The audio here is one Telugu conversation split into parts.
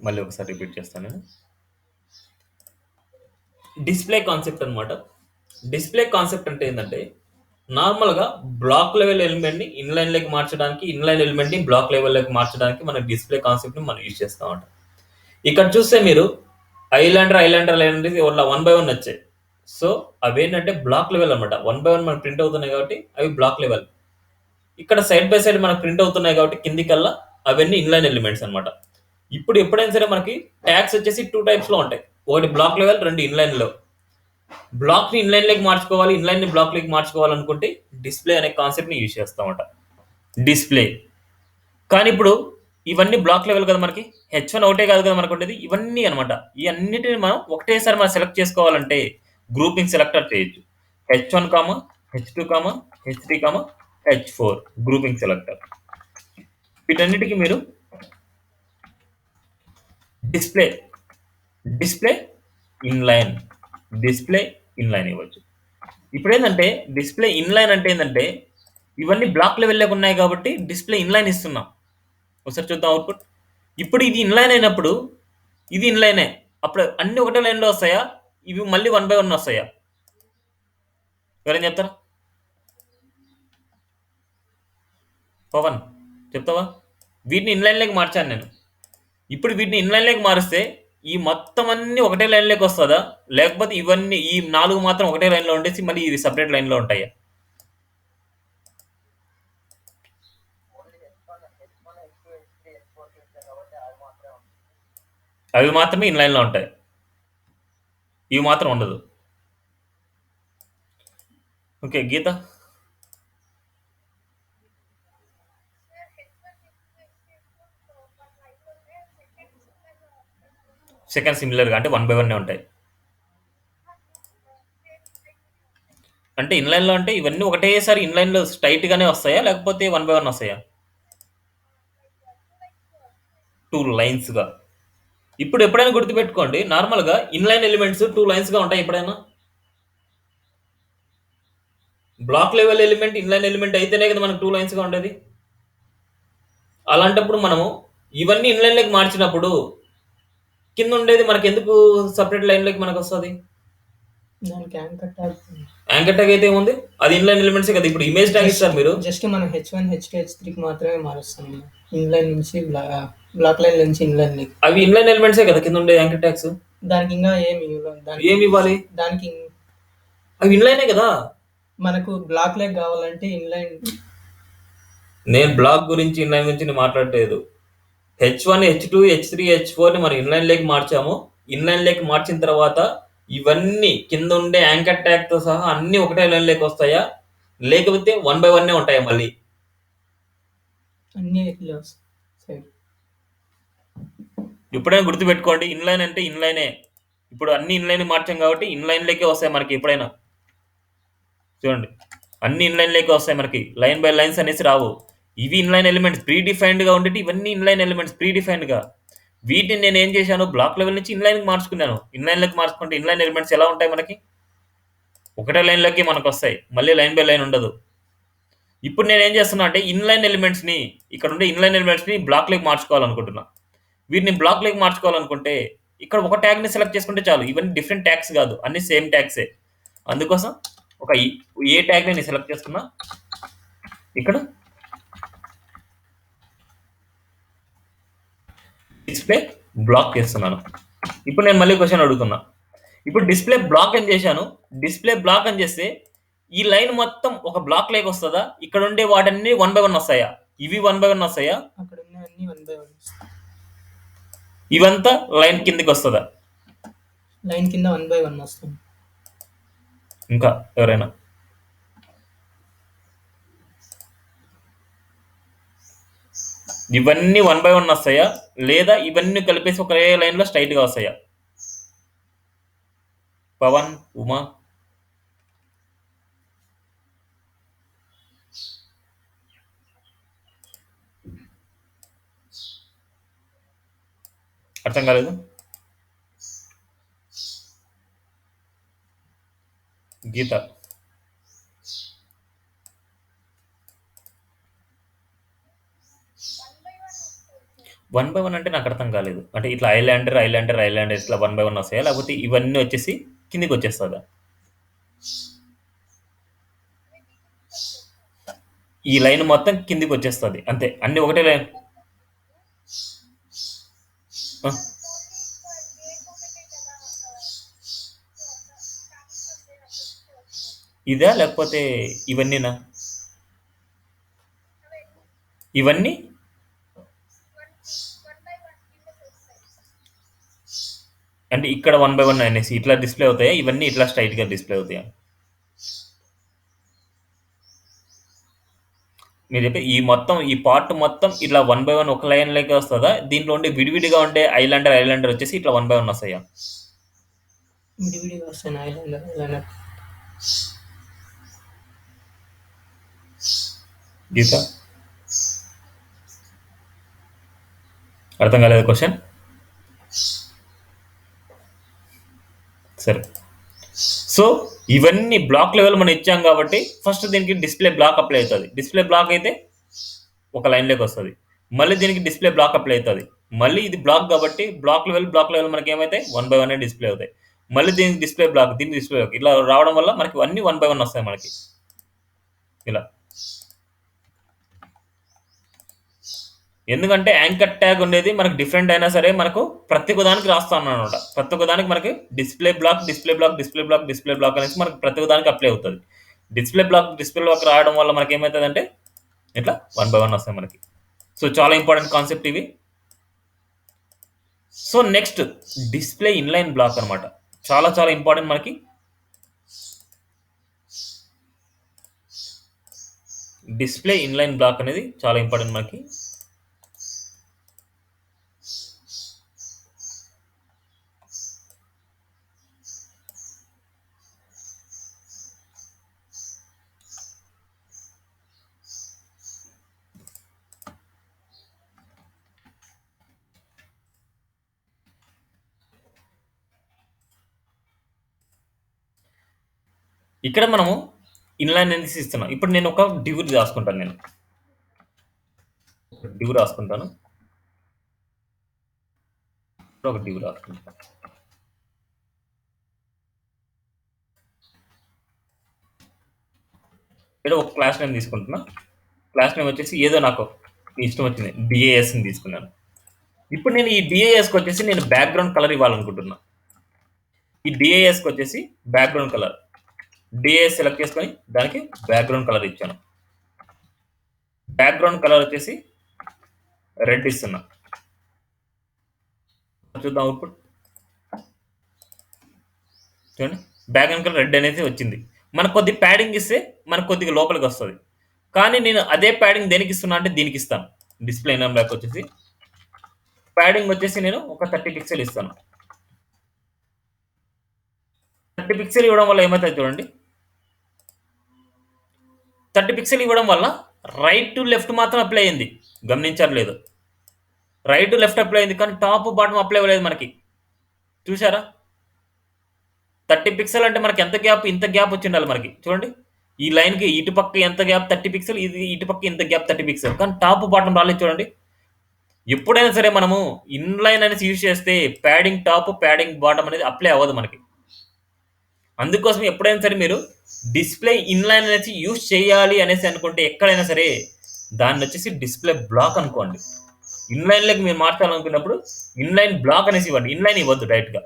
మళ్ళీ ఒకసారి రిపీట్ చేస్తాను నేను. డిస్ప్లే కాన్సెప్ట్ అనమాట. డిస్ప్లే కాన్సెప్ట్ అంటే ఏంటంటే నార్మల్గా బ్లాక్ లెవెల్ ఎలిమెంట్ని ఇన్లైన్లోకి మార్చడానికి, ఇన్లైన్ ఎలిమెంట్ని బ్లాక్ లెవెల్లోకి మార్చడానికి మన డిస్ప్లే కాన్సెప్ట్ని మనం యూజ్ చేస్తూ ఉంటాం. ఇక్కడ చూస్తే మీరు ఐలాండర్ అనేది వన్ బై వన్ వచ్చాయి. సో అవేంటంటే బ్లాక్ లెవెల్ అనమాట. వన్ బై వన్ మనకు ప్రింట్ అవుతున్నాయి కాబట్టి అవి బ్లాక్ లెవెల్. ఇక్కడ సైడ్ బై సైడ్ మనకు ప్రింట్ అవుతున్నాయి కాబట్టి కిందికల్లా అవన్నీ ఇన్లైన్ ఎలిమెంట్స్ అనమాట. ఇప్పుడు ఎప్పుడైనా సరే మనకి ట్యాగ్స్ వచ్చేసి 2 టైప్స్ లో ఉంటాయి. ఒకటి బ్లాక్ లెవెల్, రెండు ఇన్లైన్ లో. బ్లాక్ ని ఇన్లైన్ లోకి మార్చుకోవాలి, ఇన్లైన్ ని బ్లాక్ లోకి మార్చుకోవాలనుకుంటే డిస్ప్లే అనే కాన్సెప్ట్ ని యూజ్ చేస్తామట. డిస్ప్లే. కానీ ఇప్పుడు ఇవన్నీ బ్లాక్ లెవెల్ కదా మనకి. H1 ఒకటే కాదు కదా మనకు ఉండేది, ఇవన్నీ అనమాట. ఈ అన్నిటిని మనం ఒకటేసారి మనం సెలెక్ట్ చేసుకోవాలంటే గ్రూపింగ్ సెలెక్టర్ చేయొచ్చు. H1, H2, H3, H4 grouping selector. వీటన్నిటికీ మీరు display display inline display inline ఇవ్వచ్చు. ఇప్పుడు ఏంటంటే డిస్ప్లే ఇన్లైన్ అంటే ఏంటంటే ఇవన్నీ బ్లాక్ లెవెల్లోకి ఉన్నాయి కాబట్టి డిస్ప్లే ఇన్లైన్ ఇస్తున్నాం. ఒకసారి చూద్దాం అవుట్పుట్. ఇప్పుడు ఇది ఇన్లైన్ అయినప్పుడు ఇది ఇన్లైనే, అప్పుడు అన్ని ఒకటే లైన్లో వస్తాయా, ఇవి మళ్ళీ 1 బై 1 వస్తాయా? ఎవరైనా చెప్తారా? పవన్ చెప్తావా? వీటిని ఇన్లైన్లోకి మార్చాను నేను. ఇప్పుడు వీటిని ఇన్లైన్లోకి మారిస్తే ఈ మొత్తం అన్ని ఒకటే లైన్లోకి వస్తుందా, లేకపోతే ఇవన్నీ ఈ 4 మాత్రం ఒకటే లైన్లో ఉండేసి మళ్ళీ ఇవి సపరేట్ లైన్లో ఉంటాయా? అవి మాత్రమే ఇన్లైన్లో ఉంటాయి, ఇవి మాత్రం ఉండదు. ఓకే గీత. సెకండ్ సిమిలర్గా అంటే 1 బై 1 ఉంటాయి. అంటే ఇన్లైన్లో అంటే ఇవన్నీ ఒకటేసారి ఇన్లైన్లో స్ట్రైట్గానే వస్తాయా, లేకపోతే 1 బై 1 వస్తాయా? 2 లైన్స్గా. ఇప్పుడు ఎప్పుడైనా గుర్తుపెట్టుకోండి, నార్మల్గా ఇన్లైన్ ఎలిమెంట్స్ 2 లైన్స్గా ఉంటాయి. ఎప్పుడైనా black level element inline element అయితేనే కదా మనకు 2 లైన్స్గా ఉండేది. అలాంటప్పుడు మనము ఇవన్నీ ఇన్లైన్లోకి మార్చినప్పుడు కింద ఉండేది మనకి ఎందుకు సపరేట్ లైన్లోకి మనకు వస్తుంది? యాంకర్ ట్యాగ్ అయితే ఏముంది, అది ఇన్లైన్ ఎలిమెంట్సే కదా. ఇప్పుడు ఇమేజ్ ట్యాగ్ ఇస్తారు మీరు, జస్ట్ మనం H1, H2, H3 కి మాత్రమే మారుస్తాం. ఇన్లైన్ నుంచి బ్లాక్ లైన్ నుంచి ఇన్లైన్ కి. అవి ఇన్లైన్ ఎలిమెంట్సే కదా కింద ఉండే యాంకర్ ట్యాగ్స్. దానికి ఇంకా ఏమి ఇవ్వాలి? దానికి అవి ఇన్లైనే కదా. మనకు బ్లాక్ లైన్ కావాలంటే ఇన్లైన్. నేను బ్లాక్ గురించి ఇన్లైన్ గురించి నేను మాట్లాడలేదు. H1, H2, H3, H4 ని మనం ఇన్లైన్ లేకి మార్చాము. ఇన్లైన్ లేకి మార్చిన తర్వాత ఇవన్నీ కింద ఉండే యాంకర్ ట్యాగ్ తో సహా అన్ని ఒకటే లైన్ లేకి వస్తాయా, లేకపోతే 1 బై 1 ఉంటాయా? మళ్ళీ అన్ని ఎప్పుడైనా గుర్తుపెట్టుకోండి, ఇన్లైన్ అంటే ఇన్లైనే. ఇప్పుడు అన్ని ఇన్లైన్ మార్చాం కాబట్టి ఇన్లైన్ లేకే వస్తాయి మనకి. ఎప్పుడైనా చూడండి, అన్ని ఇన్లైన్ లేకే వస్తాయి మనకి, లైన్ బై లైన్స్ అనేసి రావు. ఇవి ఇన్లైన్ ఎలిమెంట్స్ ప్రీ డిఫైన్డ్ గా ఉండేవి, ఇవన్నీ ఇన్లైన్ ఎలిమెంట్స్ ప్రీ డిఫైన్డ్ గా. వీటిని నేను ఏం చేశాను, బ్లాక్ లెవెల్ నుంచి ఇన్లైన్ మార్చుకున్నాను. ఇన్లైన్ లోకి మార్చుకుంటే ఇన్లైన్ ఎలిమెంట్స్ ఎలా ఉంటాయి మనకి, ఒకటే లైన్ లోకి మనకు వస్తాయి, మళ్ళీ లైన్ బై లైన్ ఉండదు. ఇప్పుడు నేను ఏం చేస్తున్నా అంటే ఇన్లైన్ ఎలిమెంట్స్ ని, ఇక్కడ ఉండే ఇన్లైన్ ఎలిమెంట్స్ ని బ్లాక్ లోకి మార్చుకోవాలనుకుంటున్నా. వీటిని బ్లాక్ లోకి మార్చుకోవాలనుకుంటే ఇక్కడ ఒక ట్యాగ్ ని సెలెక్ట్ చేసుకుంటే చాలు. ఇవన్నీ డిఫరెంట్ ట్యాగ్స్ కాదు, అన్ని సేమ్ ట్యాగ్సే. అందుకోసం ఒక ఏ ట్యాగ్ ని నేను సెలెక్ట్ చేస్తున్నా, ఇక్కడ డిస్ప్లే బ్లాక్ చేస్తున్నాను. ఇప్పుడు నేను మళ్ళీ క్వశ్చన్ అడుగుతున్నా. ఇప్పుడు డిస్ప్లే బ్లాక్ అని చేశాను. డిస్ప్లే బ్లాక్ అని చేస్తే ఈ లైన్ మొత్తం ఒక బ్లాక్ లేక వస్తుందా, ఇక్కడ ఉండే వాటన్ని 1 బై 1 వస్తాయా, ఇవి 1 బై 1 వస్తాయా, అక్కడ అన్ని 1 బై 1 ఇవంతా లైన్ కిందకి వస్తుందా? లైన్ కింద 1 బై 1 వస్తుంది. ఇంకా ఎవరైనా? ఇవన్నీ 1 బై 1 వస్తాయా, లేదా ఇవన్నీ కలిపేసి ఒకే లైన్ లో స్ట్రైట్ గా వస్తాయా? పవన్, ఉమా, అర్థం కాలేదు. గీత, వన్ బై వన్ అంటే నాకు అర్థం కాలేదు. అంటే ఇట్లా ఐలాండర్, ఐలాండర్, ఐలాండర్ ఇట్లా వన్ బై వన్ వస్తాయా? లేకపోతే ఇవన్నీ వచ్చేసి కిందికి వచ్చేస్తుందా? ఈ లైన్ మొత్తం కిందికి వచ్చేస్తుంది అంతే. అన్ని ఒకటే లైన్. ఆ, ఇదా లేకపోతే ఇవన్నీనా? ఇవన్నీ అంటే ఇక్కడ వన్ బై వన్ అనేసి ఇట్లా డిస్ప్లే అవుతాయా? ఇవన్నీ ఇట్లా స్ట్రైట్గా డిస్ప్లే అవుతాయా? మీరు చెప్పి ఈ మొత్తం ఈ పార్ట్ మొత్తం ఇట్లా వన్ బై వన్ ఒక లైన్ లెక్క వస్తుందా? దీంట్లో ఉండే విడివిడిగా ఉండే ఐలాండర్, ఐలాండర్ వచ్చేసి ఇట్లా వన్ బై వన్ వస్తాయా? విడివిడిగా వస్తాయి ఐలాండర్ ఐలాండర్. గీత అర్థం కాలేదు క్వశ్చన్. సరే, సో ఇవన్నీ బ్లాక్ లెవెల్ మనం ఇచ్చాం కాబట్టి ఫస్ట్ దీనికి డిస్ప్లే బ్లాక్ అప్లై అవుతుంది. డిస్ప్లే బ్లాక్ అయితే ఒక లైన్లోకి వస్తుంది. మళ్ళీ దీనికి డిస్ప్లే బ్లాక్ అప్లై అవుతుంది. మళ్ళీ ఇది బ్లాక్ కాబట్టి బ్లాక్ లెవెల్ మనకి ఏమైతే వన్ బై వన్ డిస్ప్లే అవుతాయి. మళ్ళీ దీనికి డిస్ప్లే బ్లాక్, దీనికి డిస్ప్లే బ్లాక్, ఇలా రావడం వల్ల మనకి అన్ని వన్ బై వన్ వస్తాయి మనకి ఇలా. ఎందుకంటే యాంకర్ ట్యాగ్ ఉండేది మనకు డిఫరెంట్ అయినా సరే మనకు ప్రతి ఒక్కదానికి రాస్తాను అనమాట. ప్రతి ఒక్కదానికి మనకి display block, display block, display block, display block అనేసి మనకి ప్రతి ఒక్కదానికి అప్లై అవుతుంది. డిస్ప్లే బ్లాక్ రావడం వల్ల మనకి ఏమవుతుందంటే ఇట్లా వన్ బై వన్ వస్తాయి మనకి. సో చాలా ఇంపార్టెంట్ కాన్సెప్ట్ ఇవి. So next display inline black అనమాట. చాలా చాలా ఇంపార్టెంట్ మనకి. డిస్ప్లే ఇన్లైన్ బ్లాక్ అనేది చాలా ఇంపార్టెంట్ మనకి. ఇక్కడ మనము ఇన్లైన్ అనేసి ఇస్తున్నాం. ఇప్పుడు నేను ఒక డివ్ రాసుకుంటాను. నేను డివ్ రాసుకుంటాను. ఒక డివ్ రాసుకుంటాను. ఇక్కడ ఒక క్లాస్ నేమ్ తీసుకుంటున్నా. క్లాస్ నేమ్ వచ్చేసి ఏదో నాకు ఇష్టం వచ్చింది డిఏఎస్ ని తీసుకున్నాను. ఇప్పుడు నేను ఈ డిఏఎస్కి వచ్చేసి నేను బ్యాక్గ్రౌండ్ కలర్ ఇవ్వాలనుకుంటున్నా. ఈ డిఏఎస్కి వచ్చేసి బ్యాక్గ్రౌండ్ కలర్ డిఏఎస్ సెలెక్ట్ చేసుకొని దానికి బ్యాక్గ్రౌండ్ కలర్ ఇచ్చాను. బ్యాక్గ్రౌండ్ కలర్ వచ్చేసి రెడ్ ఇస్తున్నా. చూద్దాం అవుట్పుట్. చూడండి, బ్యాక్గ్రౌండ్ కలర్ రెడ్ అనేది వచ్చింది. మనకు కొద్ది ప్యాడింగ్ ఇస్తే మనకు కొద్దిగా లోపలికి వస్తుంది. కానీ నేను అదే ప్యాడింగ్ దేనికి ఇస్తున్నా అంటే దీనికి ఇస్తాను. డిస్ప్లే నేమ్ బ్లాక్ వచ్చేసి ప్యాడింగ్ వచ్చేసి నేను ఒక 30 పిక్సెల్ ఇస్తాను. 30 పిక్సెల్ ఇవ్వడం వల్ల ఏమవుతుంది చూడండి. 30 పిక్సెల్ ఇవ్వడం వల్ల రైట్ టు లెఫ్ట్ మాత్రం అప్లై అయింది. గమనించారు లేదు? రైట్ టు లెఫ్ట్ అప్లై అయింది కానీ టాప్ బాటమ్ అప్లై అవ్వలేదు మనకి. చూసారా? 30 పిక్సెల్ అంటే మనకి ఎంత గ్యాప్, ఇంత గ్యాప్ వచ్చి ఉండాలి మనకి. చూడండి, ఈ లైన్కి ఇటుపక్క ఎంత గ్యాప్ 30 పిక్సెల్, ఇది ఇటుపక్క ఇంత గ్యాప్ 30 పిక్సెల్, కానీ టాప్ బాటమ్ రాలేదు. చూడండి, ఎప్పుడైనా సరే మనము ఇన్లైన్ అనేసి యూజ్ చేస్తే ప్యాడింగ్ టాప్, ప్యాడింగ్ బాటమ్ అనేది అప్లై అవ్వదు మనకి. అందుకోసం ఎప్పుడైనా సరే మీరు డిస్ప్లే ఇన్లైన్ అనేసి యూజ్ చేయాలి అనేసి అనుకుంటే ఎక్కడైనా సరే దాన్ని వచ్చేసి డిస్ప్లే బ్లాక్ అనుకోండి. ఇన్లైన్లోకి మీరు మార్చాలనుకున్నప్పుడు ఇన్లైన్ బ్లాక్ అనేసి ఇవ్వండి. ఇన్లైన్ ఇవ్వద్దు, డైరెక్ట్గా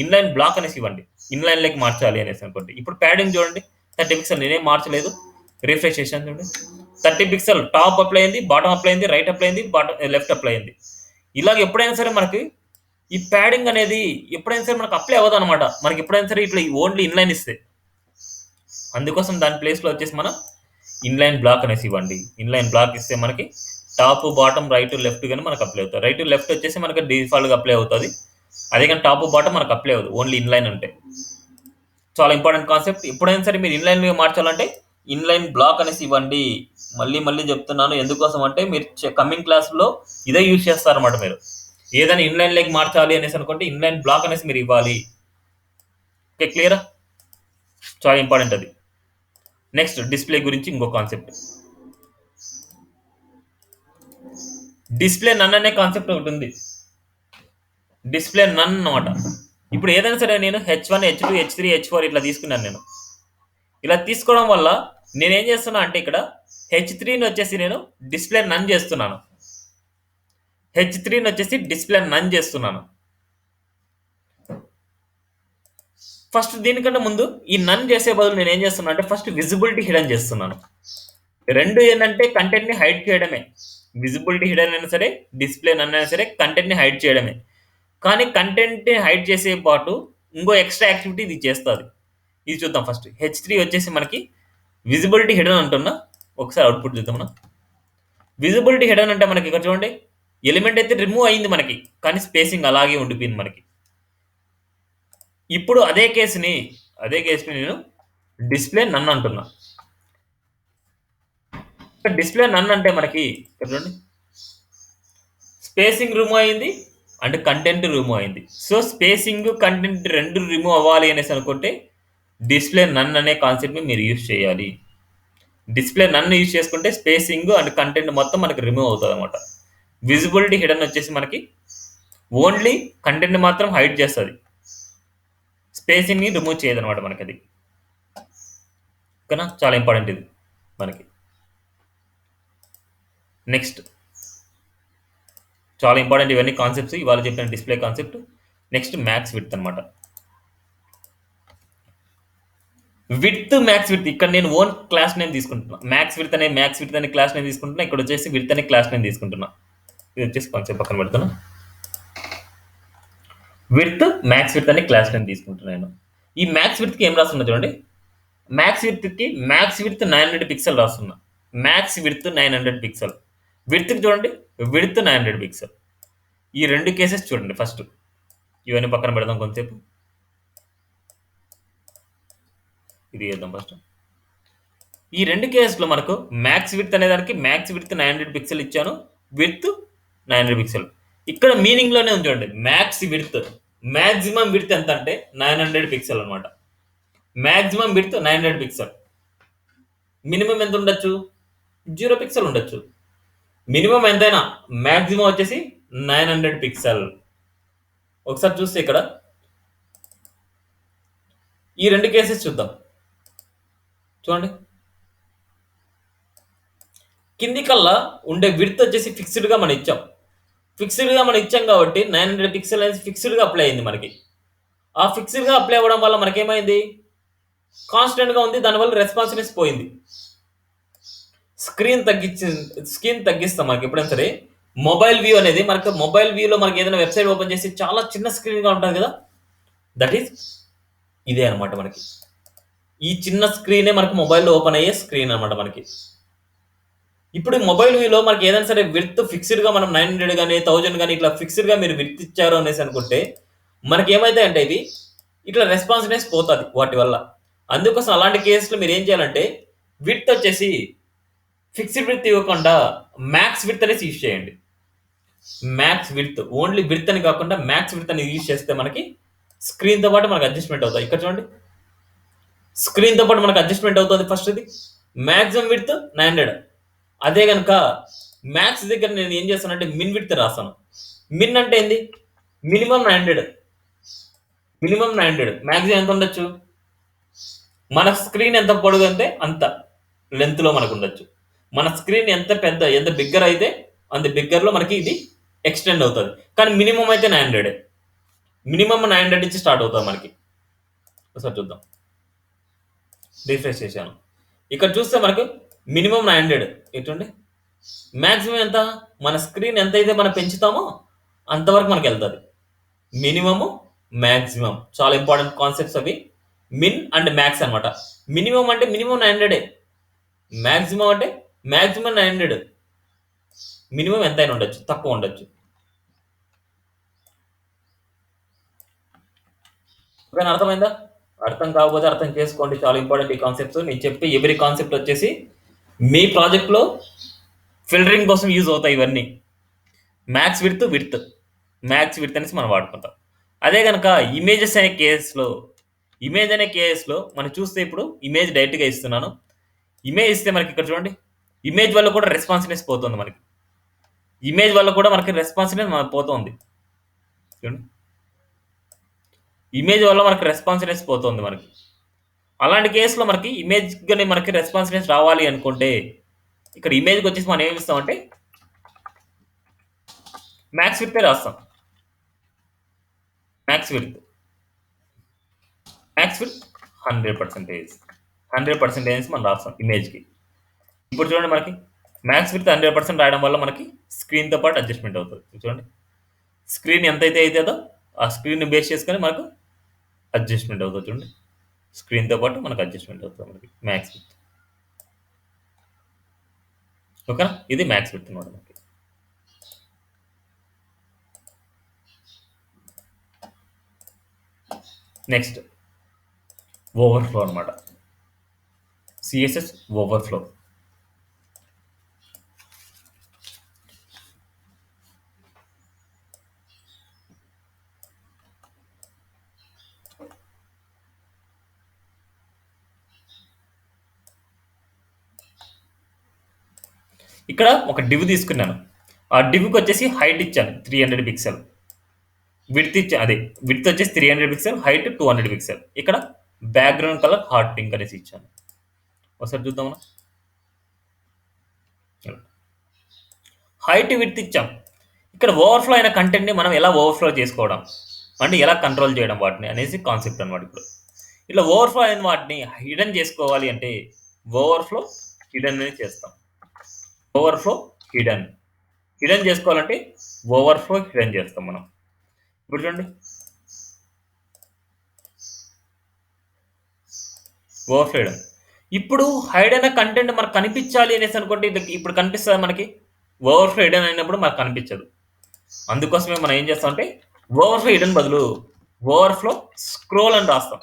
ఇన్లైన్ బ్లాక్ అనేసి ఇవ్వండి. ఇన్లైన్లోకి మార్చాలి అనేసి అనుకోండి. ఇప్పుడు ప్యాడింగ్ చూడండి, 30 పిక్సెల్ నేనేం మార్చలేదు. రిఫ్రెష్ చేశాను చూడండి, 30 పిక్సెల్ టాప్ అప్లై అయింది, బాటమ్ అప్లై అయింది, రైట్ అప్లై అయింది, లెఫ్ట్ అప్లై అయింది. ఇలాగ ఎప్పుడైనా సరే మనకి ఈ ప్యాడింగ్ అనేది ఎప్పుడైనా సరే మనకు అప్లై అవ్వదు అనమాట. మనకి ఎప్పుడైనా సరే ఇట్లా ఓన్లీ ఇన్లైన్ ఇస్తే. అందుకోసం దాని ప్లేస్లో వచ్చేసి మనం ఇన్లైన్ బ్లాక్ అనేసి ఇవ్వండి. ఇన్లైన్ బ్లాక్ ఇస్తే మనకి టాప్, బాటమ్, రైట్, లెఫ్ట్ కానీ మనకు అప్లై అవుతుంది. రైట్, లెఫ్ట్ వచ్చేసి మనకి డిఫాల్ట్గా అప్లై అవుతుంది. అదే కానీ టాప్, బాటమ్ మనకు అప్లై అవ్వదు, ఓన్లీ ఇన్లైన్ ఉంటే. చాలా ఇంపార్టెంట్ కాన్సెప్ట్. ఎప్పుడైనా సరే మీరు ఇన్లైన్ మార్చాలంటే ఇన్లైన్ బ్లాక్ అనేసి ఇవ్వండి. మళ్ళీ మళ్ళీ చెప్తున్నాను, ఎందుకోసం అంటే మీరు కమింగ్ క్లాస్లో ఇదే యూజ్ చేస్తారన్నమాట. మీరు ఏదైనా ఇన్లైన్ లెగ్ మార్చాలి అనేసి అనుకుంటే ఇన్లైన్ బ్లాక్ అనేసి మీరు ఇవ్వాలి. ఓకే, క్లియరా? చాలా ఇంపార్టెంట్ అది. నెక్స్ట్ డిస్ప్లే గురించి ఇంకో కాన్సెప్ట్. డిస్ప్లే నన్ అనే కాన్సెప్ట్ ఒకటి ఉంది. డిస్ప్లే నన్ అన్నమాట. ఇప్పుడు ఏదైనా సరే నేను H1, H2, H3, H4 ఇట్లా తీసుకున్నాను నేను. ఇలా తీసుకోవడం వల్ల నేనేం చేస్తున్నా అంటే ఇక్కడ H3ని వచ్చేసి నేను డిస్ప్లే నన్ చేస్తున్నాను. H3ని వచ్చేసి డిస్ప్లే నన్ చేస్తున్నాను. ఫస్ట్ దీనికంటే ముందు ఈ నన్ చేసే బదులు నేను ఏం చేస్తున్నా అంటే ఫస్ట్ విజిబిలిటీ హిడెన్ చేస్తున్నాను. రెండు ఏంటంటే కంటెంట్ని హైడ్ చేయడమే. విజిబిలిటీ హిడెన్ అయినా సరే, డిస్ప్లే నన్ అయినా సరే కంటెంట్ని హైడ్ చేయడమే. కానీ కంటెంట్ని హైడ్ చేసే పాటు ఇంకో ఎక్స్ట్రా యాక్టివిటీ ఇది చేస్తుంది. ఇది చూద్దాం ఫస్ట్. H3 వచ్చేసి మనకి విజిబిలిటీ హిడెన్ అంటున్నా. ఒకసారి అవుట్పుట్ చూద్దాం మనం. విజిబిలిటీ హిడెన్ అంటే మనకి ఇక్కడ చూడండి ఎలిమెంట్ అయితే రిమూవ్ అయింది మనకి, కానీ స్పేసింగ్ అలాగే ఉండిపోయింది మనకి. ఇప్పుడు అదే కేసుని నేను డిస్ప్లే నన్ అంటున్నా. డిస్ప్లే నన్ అంటే మనకి ఇక్కడ చూడండి స్పేసింగ్ రిమూవ్ అయింది అండ్ కంటెంట్ రిమూవ్ అయింది. సో స్పేసింగ్ కంటెంట్ రెండు రిమూవ్ అవ్వాలి అనేసి అనుకుంటే డిస్ప్లే నన్ అనే కాన్సెప్ట్ని మీరు యూజ్ చేయాలి. డిస్ప్లే నన్ను యూజ్ చేసుకుంటే స్పేసింగ్ అండ్ కంటెంట్ మొత్తం మనకి రిమూవ్ అవుతుంది అనమాట. విజిబిలిటీ హిడెన్ వచ్చేసి మనకి ఓన్లీ కంటెంట్ మాత్రం హైడ్ చేస్తుంది, స్పేసింగ్ని రిమూవ్ చేయదు అనమాట మనకి. అది ఓకేనా, చాలా ఇంపార్టెంట్ ఇది మనకి. నెక్స్ట్ చాలా ఇంపార్టెంట్ ఇవన్నీ కాన్సెప్ట్స్ ఇవాళ చెప్పిన display concept. Next max width అనమాట. విడ్త్ మ్యాక్స్ విడ్త్ ఇక్కడ నేను ఓన్ క్లాస్ నేమ్ తీసుకుంటున్నా. మ్యాక్స్ విడ్త్ అనే క్లాస్ నేమ్ తీసుకుంటున్నా. ఇక్కడ వచ్చేసి విడ్త్ అనే క్లాస్ నేమ్ తీసుకుంటున్నా. ఇది వచ్చేసి కాన్సెప్ట్ పక్కన పెడుతున్నా. విడ్త్ మ్యాక్స్ విడ్త్ అనే క్లాస్ నేమ్ తీసుకుంటున్నాను. ఈ మ్యాక్స్ విడ్త్కి ఏం రాస్తున్నా చూడండి. మ్యాక్స్ విడ్త్కి మ్యాక్స్ విడ్త్ 900 పిక్సెల్ రాస్తున్నా. Max width 900 pixel. విడ్త్కి చూడండి విడ్త్ 900 పిక్సెల్. ఈ రెండు కేసెస్ చూడండి ఫస్ట్. ఇవన్నీ పక్కన పెడదాం కొంతసేపు. ఇది చేద్దాం ఫస్ట్. ఈ రెండు కేసులో మనకు మ్యాక్స్ విడ్త్ అనే దానికి మ్యాక్స్ విడ్త్ 900 పిక్సెల్ ఇచ్చాను, విడ్త్ 900 పిక్సెల్. ఇక్కడ మీనింగ్లోనే ఉంది చూడండి. మ్యాక్స్ విడ్త్ మ్యాక్సిమం విడ్త్ ఎంత అంటే 900 పిక్సెల్ అనమాట. Maximum width 900 pixel. మినిమం ఎంత ఉండొచ్చు? 0 పిక్సెల్ ఉండొచ్చు. మినిమం ఎంతైనా మ్యాక్సిమం వచ్చేసి 900 పిక్సెల్. ఒకసారి చూస్తే ఇక్కడ ఈ రెండు కేసెస్ చూద్దాం. చూడండి కింది కల్లా ఉండే విడ్త్ వచ్చేసి ఫిక్స్డ్గా మనం ఇచ్చాం. ఫిక్స్డ్గా మనం ఇచ్చాం కాబట్టి 900 పిక్సెల్ అనేది ఫిక్స్డ్గా అప్లై అయింది మనకి. ఆ ఫిక్స్డ్గా అప్లై అవ్వడం వల్ల మనకేమైంది? కాన్స్టెంట్గా ఉంది, దానివల్ల రెస్పాన్సివ్నెస్ పోయింది. స్క్రీన్ తగ్గిస్తాం మనకి ఎప్పుడైనా సరే. మొబైల్ వ్యూ అనేది మనకు మొబైల్ వ్యూలో మనకి ఏదైనా వెబ్సైట్ ఓపెన్ చేసి చాలా చిన్న స్క్రీన్గా ఉంటుంది కదా, దట్ ఈస్ ఇదే అనమాట మనకి. ఈ చిన్న స్క్రీనే మనకి మొబైల్లో ఓపెన్ అయ్యే స్క్రీన్ అనమాట మనకి. ఇప్పుడు మొబైల్ వ్యూలో మనకి ఏదైనా సరే విడ్త్ ఫిక్స్డ్గా మనం 900 కానీ 1000 కానీ ఇట్లా ఫిక్స్డ్గా మీరు విడ్త్ ఇచ్చారు అనేసి అనుకుంటే మనకి ఏమైతే అంటే ఇది ఇట్లా రెస్పాన్సివ్నెస్ పోతుంది వాటి వల్ల. అందుకోసం అలాంటి కేసులో మీరు ఏం చేయాలంటే విడ్త్ వచ్చేసి ఫిక్స్డ్ విడ్త్ ఇవ్వకుండా మ్యాక్స్ విడ్త్ అనేసి యూజ్ చేయండి. మ్యాక్స్ విడ్త్ ఓన్లీ విడ్త్ అని కాకుండా మ్యాక్స్ విడ్త్ అని యూజ్ చేస్తే మనకి స్క్రీన్తో పాటు మనకు అడ్జస్ట్మెంట్ అవుతుంది. ఇక్కడ చూడండి స్క్రీన్తో పాటు మనకు అడ్జస్ట్మెంట్ అవుతుంది. ఫస్ట్ ఇది మ్యాక్సిమం విడ్త్ 900. అదే కనుక మ్యాక్స్ దగ్గర నేను ఏం చేస్తానంటే మిన్ విడ్త్ రాస్తాను. మిన్ అంటే ఏంది? మినిమం 900. మ్యాక్సిమం ఎంత ఉండొచ్చు? మన స్క్రీన్ ఎంత పొడుగు అంటే అంత లెంత్లో మనకు ఉండొచ్చు. మన స్క్రీన్ ఎంత బిగ్గర్ అయితే అంత బిగ్గర్లో మనకి ఇది ఎక్స్టెండ్ అవుతుంది. కానీ మినిమం అయితే 900. మినిమం 900 నుంచి స్టార్ట్ అవుతుంది మనకి. ఒకసారి చూద్దాం. రిఫ్రెష్ చేశాను. ఇక్కడ చూస్తే మనకు మినిమం 900 ఎటువంటి మ్యాక్సిమం ఎంత? మన స్క్రీన్ ఎంతైతే మనం పెంచుతామో అంతవరకు మనకి వెళ్తుంది. మినిమము మ్యాక్సిమం చాలా ఇంపార్టెంట్ కాన్సెప్ట్స్ అవి. మిన్ అండ్ మ్యాక్స్ అనమాట. మినిమం అంటే మినిమం 900, మ్యాక్సిమం అంటే మ్యాక్సిమం 900. మినిమం ఎంతైనా ఉండొచ్చు, తక్కువ ఉండొచ్చు. ఓకేనా, అర్థమైందా? అర్థం కాకపోతే అర్థం చేసుకోండి, చాలా ఇంపార్టెంట్ ఈ కాన్సెప్ట్స్. నేను చెప్పే ఎవ్రీ కాన్సెప్ట్ వచ్చేసి మీ ప్రాజెక్ట్లో ఫిల్టరింగ్ కోసం యూజ్ అవుతాయి ఇవన్నీ. మ్యాక్స్ విడ్త్ అనేసి మనం వాడుకుంటాం. అదే కనుక ఇమేజ్ అనే కేసులో మనం చూస్తే ఇప్పుడు ఇమేజ్ డైరెక్ట్గా ఇస్తున్నాను. ఇమేజ్ ఇస్తే మనకి ఇక్కడ చూడండి ఇమేజ్ వల్ల కూడా రెస్పాన్సివ్నెస్ పోతుంది మనకి. ఇమేజ్ వల్ల కూడా మనకి రెస్పాన్సివ్నెస్ పోతుంది. చూడండి. ఇమేజ్ వల్ల మనకి రెస్పాన్సివ్నెస్ పోతుంది మనకి. అలాంటి కేసులో మనకి ఇమేజ్ గాని మనకి రెస్పాన్సివ్నెస్ రావాలి అనుకుంటే ఇక్కడ ఇమేజ్‌కి వచ్చేసి మనం ఏమి ఇస్తామంటే మ్యాక్స్ విడ్తే రాస్తాం. Max width 100%. 100% మనం రాస్తాం ఇమేజ్‌కి. ఇప్పుడు చూడండి మనకి మ్యాక్స్ విడ్త్ 100% రాయడం వల్ల మనకి స్క్రీన్‌తో పాటు అడ్జస్ట్‌మెంట్ అవుతది. చూడండి. స్క్రీన్ ఎంతైతే అయితదో ఆ స్క్రీన్‌ని బేస్ చేసుకొని మనకు అడ్జస్ట్‌మెంట్ అవుతది చూడండి. స్క్రీన్‌తో పాటు మనకు అడ్జస్ట్‌మెంట్ అవుతది మనకి మ్యాక్స్ విడ్త్. ఓకేనా? ఇది మ్యాక్స్ విడ్త్ అన్నమాట మనకి. నెక్స్ట్ ఓవర్‌ఫ్లో అన్నమాట. CSS overflow. ఇక్కడ ఒక డివ్ తీసుకున్నాను. ఆ డివ్‌కి వచ్చేసి హైట్ ఇచ్చాను 300 పిక్సెల్. విడ్త్ విడ్త్ వచ్చేసి 300 పిక్సెల్, హైట్ 200 పిక్సెల్. ఇక్కడ బ్యాక్‌గ్రౌండ్ కలర్ హాట్ పింక్ అనేసి ఇచ్చాను. ఒకసారి చూద్దామా? హైట్, విడ్త్ ఇచ్చాం. ఇక్కడ ఓవర్‌ఫ్లో అయిన కంటెంట్‌ని మనం ఎలా ఓవర్‌ఫ్లో చేసుకోవడం, అంటే ఎలా కంట్రోల్ చేయడం వాటిని అనేసి కాన్సెప్ట్ అన్నమాట ఇప్పుడు. ఇట్లా ఓవర్‌ఫ్లో అయిన వాటిని హిడెన్ చేసుకోవాలి అంటే ఓవర్‌ఫ్లో హిడెన్ అనేది చేస్తాం. Overflow hidden. హిడెన్ చేసుకోవాలంటే ఓవర్‌ఫ్లో హిడెన్ చేస్తాం మనం. ఇప్పుడు చూడండి. Overflow hidden. ఇప్పుడు హైడ్ అయిన కంటెంట్ మనకు కనిపించాలి అనేసి అనుకోండి, ఇప్పుడు కనిపిస్తదా మనకి? ఓవర్‌ఫ్లో హిడెన్ అయినప్పుడు మనకు కనిపించదు. అందుకోసమే మనం ఏం చేస్తామంటే ఓవర్‌ఫ్లో హిడెన్ బదులు ఓవర్‌ఫ్లో స్క్రోల్ అని రాస్తాం.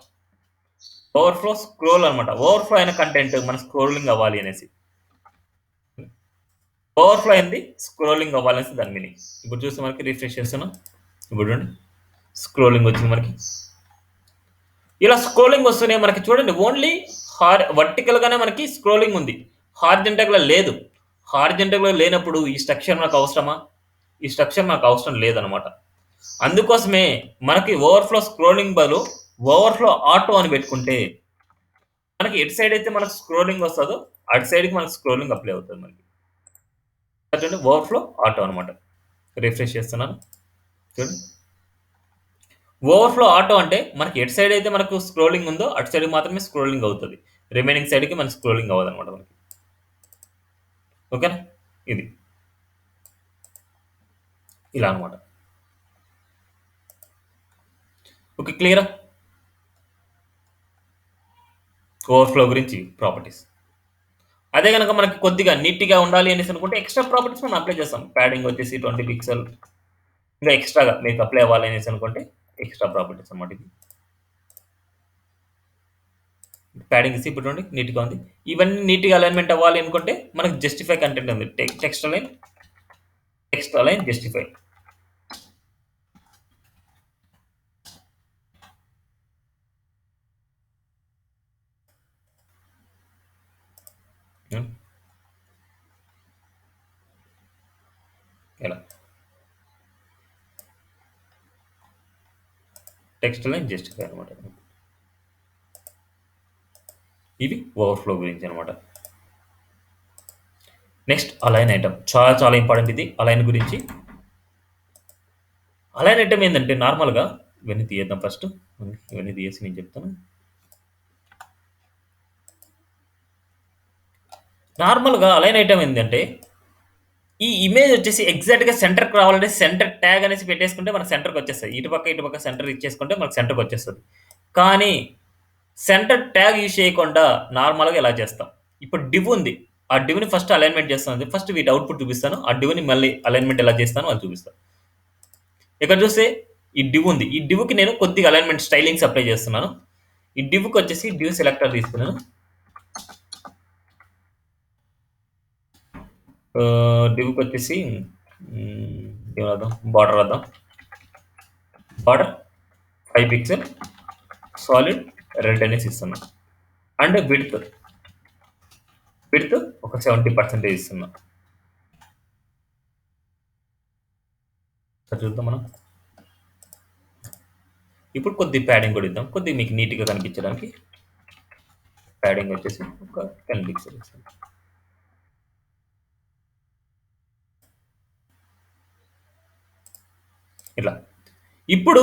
ఓవర్‌ఫ్లో స్క్రోల్ అన్నమాట. ఓవర్‌ఫ్లో అయిన కంటెంట్ మన స్క్రోలింగ్ అవ్వాలి అనేసి. ఓవర్‌ఫ్లో అయింది స్క్రోలింగ్ అవ్వాలనేసి దాని మీనింగ్. ఇప్పుడు చూస్తే మనకి రిఫ్రెష్ చేస్తున్నాం. ఇప్పుడు చూడండి స్క్రోలింగ్ వచ్చింది మనకి. ఇలా స్క్రోలింగ్ వస్తూనే మనకి చూడండి ఓన్లీ వర్టికల్‌గానే మనకి స్క్రోలింగ్ ఉంది. హారిజాంటల్‌గా లేదు. హారిజాంటల్‌గా లేనప్పుడు ఈ స్ట్రక్చర్ మనకు అవసరమా? ఈ స్ట్రక్చర్ మనకు అవసరం లేదనమాట. అందుకోసమే మనకి ఓవర్‌ఫ్లో స్క్రోలింగ్ బదులు ఓవర్‌ఫ్లో ఆటో అని పెట్టుకుంటే మనకి ఎటు సైడ్ అయితే మనకు స్క్రోలింగ్ వస్తదో అటు సైడ్‌కి మనకు స్క్రోలింగ్ అప్లై అవుతది మనకి. చూడండి ఓవర్‌ఫ్లో ఆటో అనమాట. రిఫ్రెష్ చేస్తున్నాను. చూడండి. ఓవర్‌ఫ్లో ఆటో అంటే మనకి ఎటు సైడ్ అయితే మనకు స్క్రోలింగ్ ఉందో అటు సైడ్‌కి మాత్రమే స్క్రోలింగ్ అవుతది. రిమైనింగ్ సైడ్‌కి మనకి స్క్రోలింగ్ అవ్వదనమాట మనకి. ఓకేనా? ఇది. ఇలా అనమాట. ఓకే. క్లియరా? ఓవర్‌ఫ్లో గురించి ప్రాపర్టీస్. అదే గనక మనకి కొద్దిగా నీట్‌గా ఉండాలి అనేసి అనుకుంటే ఎక్స్‌ట్రా ప్రాపర్టీస్ మనం అప్లై చేస్తాం. ప్యాడింగ్ వచ్చేసి 20 పిక్సెల్ ఇంకా ఎక్స్‌ట్రాగా మీకు అప్లై అవ్వాలి అనేసి అనుకుంటే ఎక్స్‌ట్రా ప్రాపర్టీస్ అన్నమాట ఇది. ప్యాడింగ్ ఇస్తే ఇప్పుడు చూడండి నీట్‌గా ఉంది. ఇవన్నీ నీట్‌గా అలైన్‌మెంట్ అవ్వాలి అనుకుంటే మనకు జస్టిఫై కంటెంట్ ఉంది. Text align justify. హ్మ్. ఎలా? టెక్స్ట్ అలైన్ జస్టిఫై అన్నమాట. ఇవి ఓవర్‌ఫ్లో గురించి అన్నమాట. Next align item. చాలా చాలా ఇంపార్టెంట్ ఇది అలైన్ గురించి. అలైన్ ఐటెమ్ ఏందంటే నార్మల్‌గా ఇవన్నీ తీయేద్దాం ఫస్ట్. ఇవన్నీ తీయేసి నేను చెప్తాను. నార్మల్‌గా అలైన్ ఐటెమ్ ఏందంటే ఈ ఇమేజ్ వచ్చేసి ఎగ్జాక్ట్‌గా సెంటర్‌కి రావాలంటే సెంటర్ ట్యాగ్ అనేసి పెట్టేసుకుంటే మనకు సెంటర్‌కి వచ్చేస్తాయి. ఇటు పక్క సెంటర్ ఇచ్చేసుకుంటే మనకు సెంటర్‌కి వచ్చేస్తది. కానీ సెంటర్ ట్యాగ్ యూజ్ చేయకుండా నార్మల్‌గా ఇలా చేస్తాం. ఇప్పుడు డివ్ ఉంది. ఆ డివ్‌ని ఫస్ట్ అలైన్‌మెంట్ చేస్తాను. ఫస్ట్ వీటి అవుట్‌పుట్ చూపిస్తాను. ఆ డివ్‌ని మళ్ళీ అలైన్‌మెంట్ ఎలా చేస్తానో అది చూపిస్తాను. ఇక్కడ చూస్తే ఈ డివ్ ఉంది. ఈ డివ్‌కి నేను కొద్దిగా అలైన్‌మెంట్ స్టైలింగ్స్ అప్లై చేస్తున్నాను. ఈ డివ్‌కి వచ్చేసి డివ్ సెలెక్టర్ తీసుకున్నాను. డివ్‌కి వచ్చేసి ఏం రాద్దాం? బార్డర్ రాద్దాం. బార్డర్ 5 పిక్సెల్ సాలిడ్ రెడ్ అనేసి ఇస్తున్నా. అండ్ విడ్త్ ఒక 70% ఇస్తున్నా. ఒకసారి చూద్దాం మనం. ఇప్పుడు కొద్ది ప్యాడింగ్ కూడా ఇద్దాం, కొద్ది మీకు నీట్గా కనిపించడానికి. ప్యాడింగ్ వచ్చేసి ఒక 10 పిక్సెల్స్. ఇట్లా. ఇప్పుడు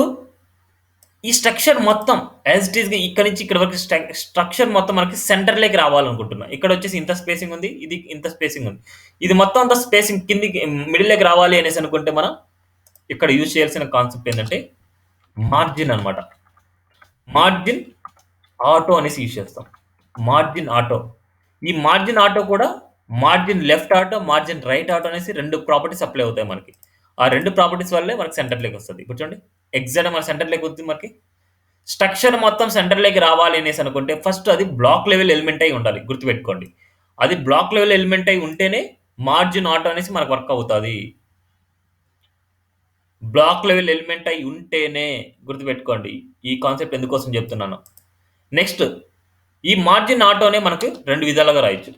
ఈ స్ట్రక్చర్ మొత్తం యాజ్ ఇట్ ఈస్గా ఇక్కడ నుంచి ఇక్కడ వరకు స్ట్రక్చర్ మొత్తం మనకి సెంటర్లోకి రావాలనుకుంటున్నాం. ఇక్కడ వచ్చేసి ఇంత స్పేసింగ్ ఉంది, ఇది ఇంత స్పేసింగ్ ఉంది, ఇది మొత్తం అంత స్పేసింగ్ కిందికి మిడిల్లోకి రావాలి అనేసి అనుకుంటే మనం ఇక్కడ యూజ్ చేయాల్సిన కాన్సెప్ట్ ఏంటంటే మార్జిన్ అనమాట. మార్జిన్ ఆటో అనేసి యూజ్ చేస్తాం. Margin auto. ఈ మార్జిన్ ఆటో కూడా margin left auto, margin right auto అనేసి 2 ప్రాపర్టీస్ అప్లై అవుతాయి మనకి. ఆ 2 ప్రాపర్టీస్ వల్లే మనకి సెంటర్లోకి వస్తుంది. ఇప్పుడు చూడండి, ఎగ్జాక్ట్ మన సెంటర్లోకి వస్తుంది మనకి. స్ట్రక్చర్ మొత్తం సెంటర్లోకి రావాలి అనేసి అనుకుంటే ఫస్ట్ అది బ్లాక్ లెవెల్ ఎలిమెంట్ అయి ఉండాలి, గుర్తుపెట్టుకోండి. అది బ్లాక్ లెవెల్ ఎలిమెంట్ అయి ఉంటేనే మార్జిన్ ఆటో అనేసి మనకు వర్క్ అవుతుంది. బ్లాక్ లెవెల్ ఎలిమెంట్ అయి ఉంటేనే, గుర్తుపెట్టుకోండి. ఈ కాన్సెప్ట్ ఎందుకోసం చెప్తున్నాను. నెక్స్ట్, ఈ మార్జిన్ ఆటోనే మనకు 2 విధాలుగా రాయొచ్చు.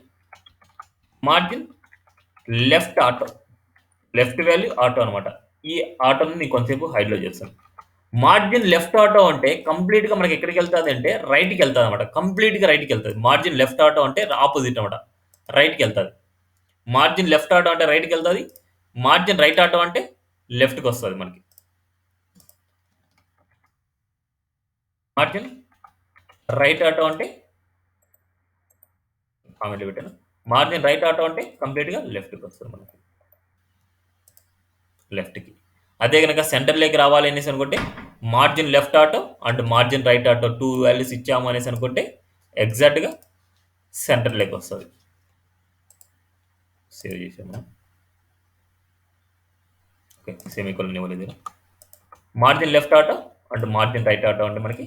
Margin left auto, left value auto అనమాట. ఈ ఆటోని నేను కొంతసేపు హైడ్లో చేస్తాను. మార్జిన్ లెఫ్ట్ ఆటో అంటే కంప్లీట్గా మనకి ఎక్కడికి వెళ్తుంది అంటే రైట్కి వెళ్తుంది అనమాట. కంప్లీట్గా రైట్కి వెళ్తుంది. మార్జిన్ లెఫ్ట్ ఆటో అంటే ఆపోజిట్ అనమాట, రైట్కి వెళ్తుంది. మార్జిన్ లెఫ్ట్ ఆటో అంటే రైట్కి వెళ్తుంది, మార్జిన్ రైట్ ఆటో అంటే లెఫ్ట్కి వస్తుంది మనకి. మార్జిన్ రైట్ ఆటో అంటే కామెంట్లో పెట్టాను. మార్జిన్ రైట్ ఆటో అంటే కంప్లీట్గా లెఫ్ట్కి వస్తుంది మనకి, లెఫ్ట్కి. అదే కనుక సెంటర్లోకి రావాలి అనేసి అనుకుంటే margin left auto and margin right auto 2 values ఇచ్చాము అనేసి అనుకుంటే ఎగ్జాక్ట్గా సెంటర్లోకి వస్తుంది. సేవ్ చేసాము. ఓకే, సెమీకోలన్ ఇవ్వలేదు. Margin left auto and margin right auto అంటే మనకి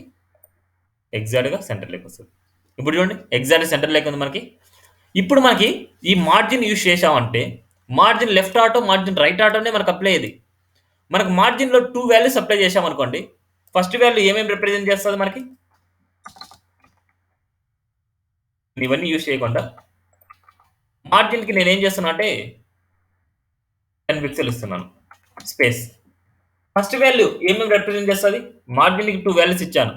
ఎగ్జాక్ట్గా సెంటర్లోకి వస్తుంది. ఇప్పుడు చూడండి, ఎగ్జాక్ట్ సెంటర్లోకి ఉంది మనకి. ఇప్పుడు మనకి ఈ మార్జిన్ యూజ్ చేసామంటే margin left auto, margin right ఆటోనే మనకు అప్లై అయ్యేది. మనకు మార్జిన్లో 2 వాల్యూస్ అప్లై చేసామనుకోండి, ఫస్ట్ వాల్యూ ఏమేమి రిప్రజెంట్ చేస్తుంది మనకి, ఇవన్నీ యూజ్ చేయకుండా మార్జిన్కి నేను ఏం చేస్తున్నా అంటే 10 పిక్సెల్ ఇస్తున్నాను స్పేస్. ఫస్ట్ వాల్యూ ఏమేమి రిప్రజెంట్ చేస్తుంది, మార్జిన్కి 2 వాల్యూస్ ఇచ్చాను.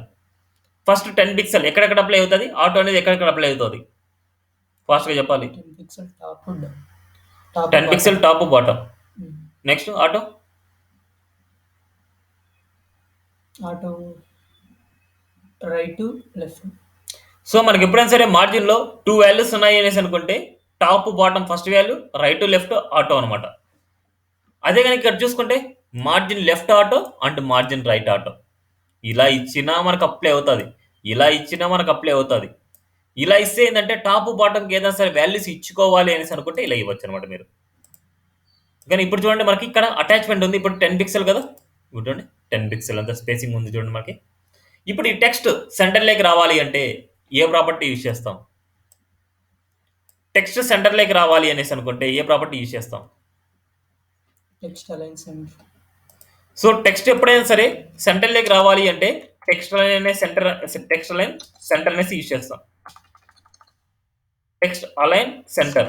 ఫస్ట్ 10 పిక్సెల్ ఎక్కడెక్కడ అప్లై అవుతుంది, ఆటో అనేది ఎక్కడెక్కడ అప్లై అవుతుంది, ఫాస్ట్గా చెప్పాలి. 10 pixel top 10 pixel top bottom. Next auto right left. So మనకి ఎప్పుడైనా సరే మార్జిన్లో 2 వాల్యూస్ ఉన్నాయి అనేసి అనుకుంటే top bottom first value, right left auto అనమాట. అదే కనుక ఇక్కడ చూసుకుంటే margin left auto and margin right auto. ఇలా ఇచ్చినా మనకు అప్లై అవుతుంది, ఇలా ఇచ్చినా మనకు అప్లై అవుతుంది. ఇలా ఇస్తే ఏంటంటే టాప్ బాటమ్కి ఏదైనా సరే వాల్యూస్ ఇచ్చుకోవాలి అనేసి అనుకుంటే ఇలా ఇవ్వచ్చు అనమాట మీరు. కానీ ఇప్పుడు చూడండి, మనకి ఇక్కడ అటాచ్మెంట్ ఉంది. ఇప్పుడు 10 పిక్సెల్ కదా, ఇప్పుడు చూడండి 10 పిక్సెల్ అంత స్పేసింగ్ ఉంది చూడండి మనకి. ఇప్పుడు ఈ టెక్స్ట్ సెంటర్లోకి రావాలి అంటే ఏ ప్రాపర్టీ యూజ్ చేస్తాం, టెక్స్ట్ సెంటర్లోకి రావాలి అనేసి అనుకుంటే ఏ ప్రాపర్టీ యూజ్ చేస్తాం, text align centre. So text ఎప్పుడైనా సరే సెంటర్లోకి రావాలి అంటే టెక్స్ట్ అలైన్ అనే టెక్స్ట్ అలైన్ సెంటర్ అనేసి యూజ్ చేస్తాం. Text align centre.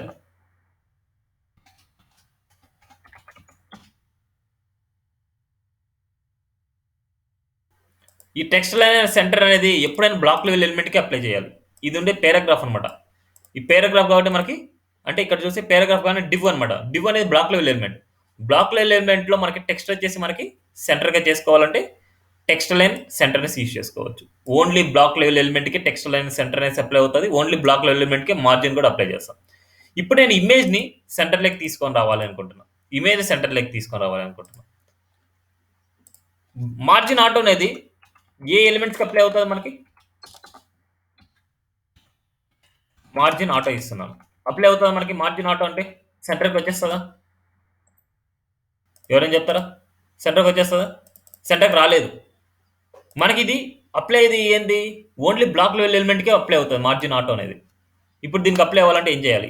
ఈ టెక్స్ట్ అలైన్ సెంటర్ అనేది ఎప్పుడైనా బ్లాక్ లెవెల్ ఎలిమెంట్కి అప్లై చేయాలి. ఇది ఉండే పారాగ్రాఫ్ అనమాట. ఈ పారాగ్రాఫ్ కాబట్టి మనకి అంటే ఇక్కడ చూస్తే పారాగ్రాఫ్ కానీ డివ్ అనమాట. డివ్ అనేది block level element. Block level ఎలిమెంట్లో మనకి టెక్స్ట్ వచ్చేసి మనకి సెంటర్గా చేసుకోవాలంటే టెక్స్ట్ లైన్ సెంటర్ అనేసి యూజ్ చేసుకోవచ్చు. ఓన్లీ బ్లాక్ లెవెల్ ఎలిమెంట్కి టెక్స్ట్ లైన్ సెంటర్ అనేసి అప్లై అవుతుంది. ఓన్లీ బ్లాక్ లెవెల్ ఎలిమెంట్కి మార్జిన్ కూడా అప్లై చేస్తాం. ఇప్పుడు నేను ఇమేజ్ని సెంటర్లోకి తీసుకొని రావాలి అనుకుంటున్నాను. ఇమేజ్ సెంటర్లోకి తీసుకొని రావాలి అనుకుంటున్నాను. మార్జిన్ ఆటో అనేది ఏ ఎలిమెంట్స్కి అప్లై అవుతుంది మనకి, మార్జిన్ ఆటో ఇస్తున్నాను. అప్లై అవుతుంది మనకి మార్జిన్ ఆటో అంటే సెంటర్కి వచ్చేస్తుందా, ఎవరైనా చెప్తారా? సెంటర్కి వచ్చేస్తుందా? సెంటర్కి రాలేదు మనకి. ఇది అప్లై ఇది ఏంది, ఓన్లీ బ్లాక్ లెవెల్ ఎలిమెంట్కే అప్లై అవుతుంది మార్జిన్ ఆటో అనేది. ఇప్పుడు దీనికి అప్లై అవ్వాలంటే ఏం చేయాలి,